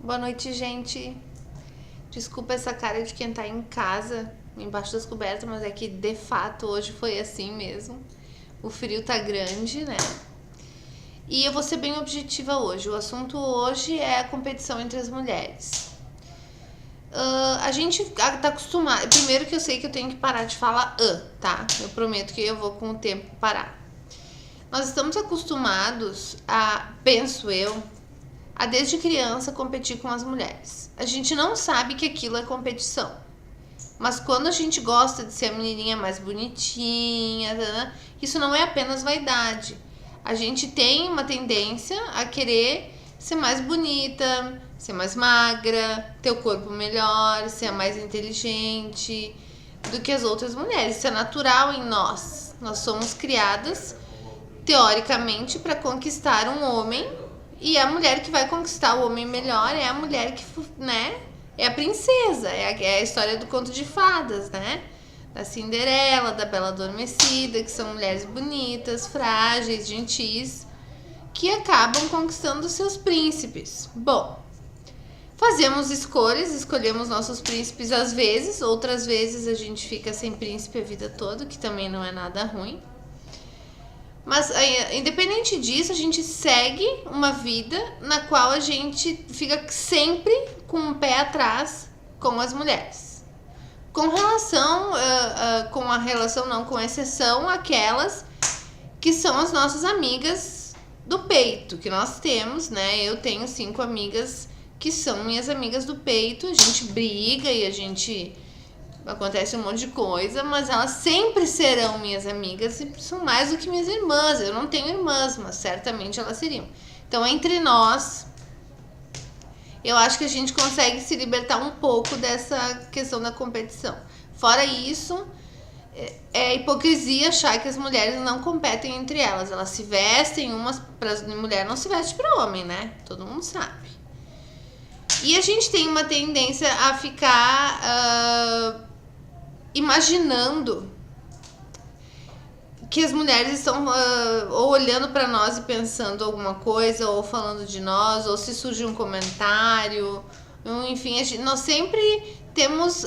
Boa noite, gente. Desculpa essa cara de quem tá em casa, embaixo das cobertas, mas é que de fato hoje foi assim mesmo. O frio tá grande, né? E eu vou ser bem objetiva hoje. O assunto hoje é a competição entre as mulheres. A gente tá acostumado. Primeiro que eu sei que eu tenho que parar de falar tá? Eu prometo que eu vou com o tempo parar. Nós estamos acostumados penso eu, a desde criança competir com as mulheres. A gente não sabe que aquilo é competição. Mas quando a gente gosta de ser a menininha mais bonitinha, isso não é apenas vaidade. A gente tem uma tendência a querer ser mais bonita, ser mais magra, ter o corpo melhor, ser mais inteligente do que as outras mulheres. Isso é natural em nós. Nós somos criadas, teoricamente, para conquistar um homem. E a mulher que vai conquistar o homem melhor é a mulher que, né, é a princesa, é a história do conto de fadas, né? Da Cinderela, da Bela Adormecida, que são mulheres bonitas, frágeis, gentis, que acabam conquistando seus príncipes. Bom, fazemos escolhemos nossos príncipes às vezes, outras vezes a gente fica sem príncipe a vida toda, que também não é nada ruim. Mas, independente disso, a gente segue uma vida na qual a gente fica sempre com um pé atrás com as mulheres. Com exceção aquelas que são as nossas amigas do peito, que nós temos, né? Eu tenho 5 amigas que são minhas amigas do peito, a gente briga e a gente... acontece um monte de coisa, mas elas sempre serão minhas amigas e são mais do que minhas irmãs. Eu não tenho irmãs, mas certamente elas seriam. Então, entre nós, eu acho que a gente consegue se libertar um pouco dessa questão da competição. Fora isso, é hipocrisia achar que as mulheres não competem entre elas. Elas se vestem, umas para mulher não se veste para homem, né? Todo mundo sabe. E a gente tem uma tendência a ficar imaginando que as mulheres estão ou olhando para nós e pensando alguma coisa, ou falando de nós, ou se surge um comentário, enfim, nós sempre temos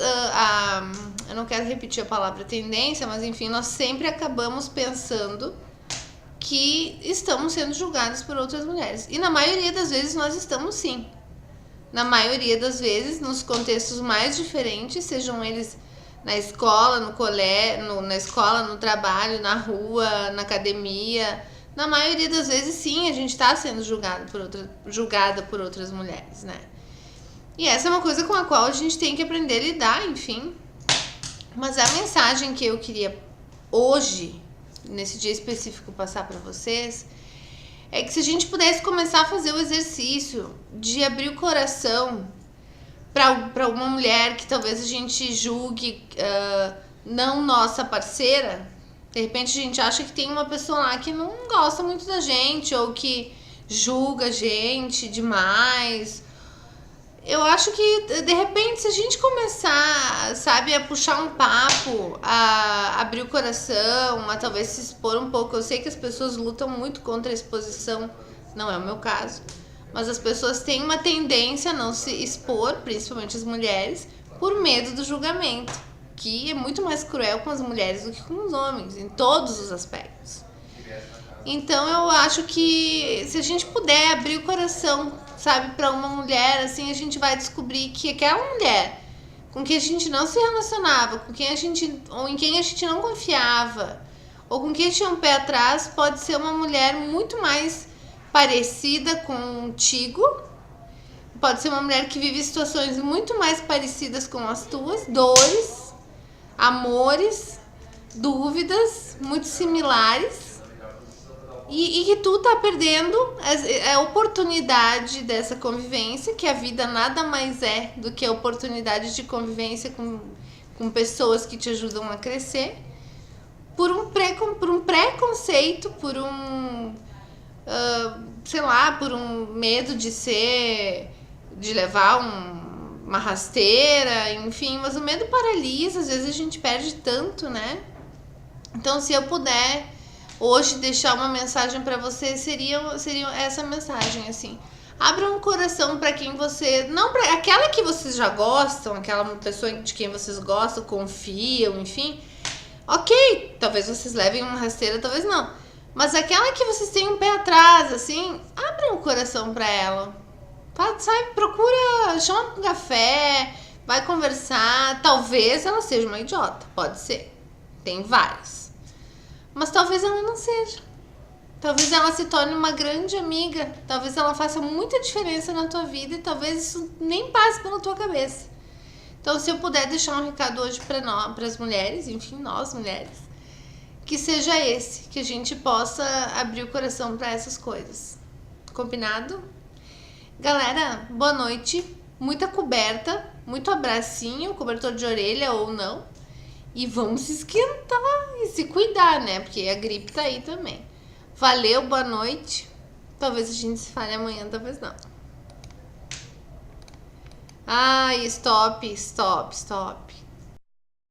eu não quero repetir a palavra tendência, mas enfim, nós sempre acabamos pensando que estamos sendo julgadas por outras mulheres. E na maioria das vezes nós estamos sim. Na maioria das vezes, nos contextos mais diferentes, sejam eles na escola, no colégio, na escola, no trabalho, na rua, na academia. Na maioria das vezes, sim, a gente está sendo julgada por outras mulheres, né? E essa é uma coisa com a qual a gente tem que aprender a lidar, enfim. Mas a mensagem que eu queria hoje, nesse dia específico, passar para vocês, é que se a gente pudesse começar a fazer o exercício de abrir o coração para uma mulher que talvez a gente julgue não nossa parceira. De repente a gente acha que tem uma pessoa lá que não gosta muito da gente, ou que julga a gente demais. Eu acho que, de repente, se a gente começar, sabe, a puxar um papo, a abrir o coração, a talvez se expor um pouco. Eu sei que as pessoas lutam muito contra a exposição, não é o meu caso. Mas as pessoas têm uma tendência a não se expor, principalmente as mulheres, por medo do julgamento, que é muito mais cruel com as mulheres do que com os homens, em todos os aspectos. Então eu acho que se a gente puder abrir o coração, sabe, para uma mulher, assim, a gente vai descobrir que aquela mulher com quem a gente não se relacionava, ou em quem a gente não confiava, ou com quem tinha um pé atrás, pode ser uma mulher muito mais parecida contigo, pode ser uma mulher que vive situações muito mais parecidas com as tuas, dores, amores, dúvidas muito similares, e que tu tá perdendo a oportunidade dessa convivência, que a vida nada mais é do que a oportunidade de convivência com pessoas que te ajudam a crescer, por um preconceito, por por um medo de levar uma rasteira, enfim, mas o medo paralisa, às vezes a gente perde tanto, né? Então, se eu puder hoje deixar uma mensagem para você, seria essa mensagem, assim: Abra um coração para quem você... Não para aquela que vocês já gostam, aquela pessoa de quem vocês gostam, confiam, enfim. Ok, talvez vocês levem uma rasteira, talvez não. Mas aquela que vocês têm um pé atrás, assim, abre um coração para ela. Sai, procura, chama um café, vai conversar. Talvez ela seja uma idiota, pode ser. Tem várias. Mas talvez ela não seja. Talvez ela se torne uma grande amiga. Talvez ela faça muita diferença na tua vida e talvez isso nem passe pela tua cabeça. Então, se eu puder deixar um recado hoje para as mulheres, enfim, nós mulheres, que seja esse, que a gente possa abrir o coração para essas coisas. Combinado? Galera, boa noite. Muita coberta, muito abracinho, cobertor de orelha ou não. E vamos se esquentar e se cuidar, né? Porque a gripe tá aí também. Valeu, boa noite. Talvez a gente se fale amanhã, talvez não. Ai, stop.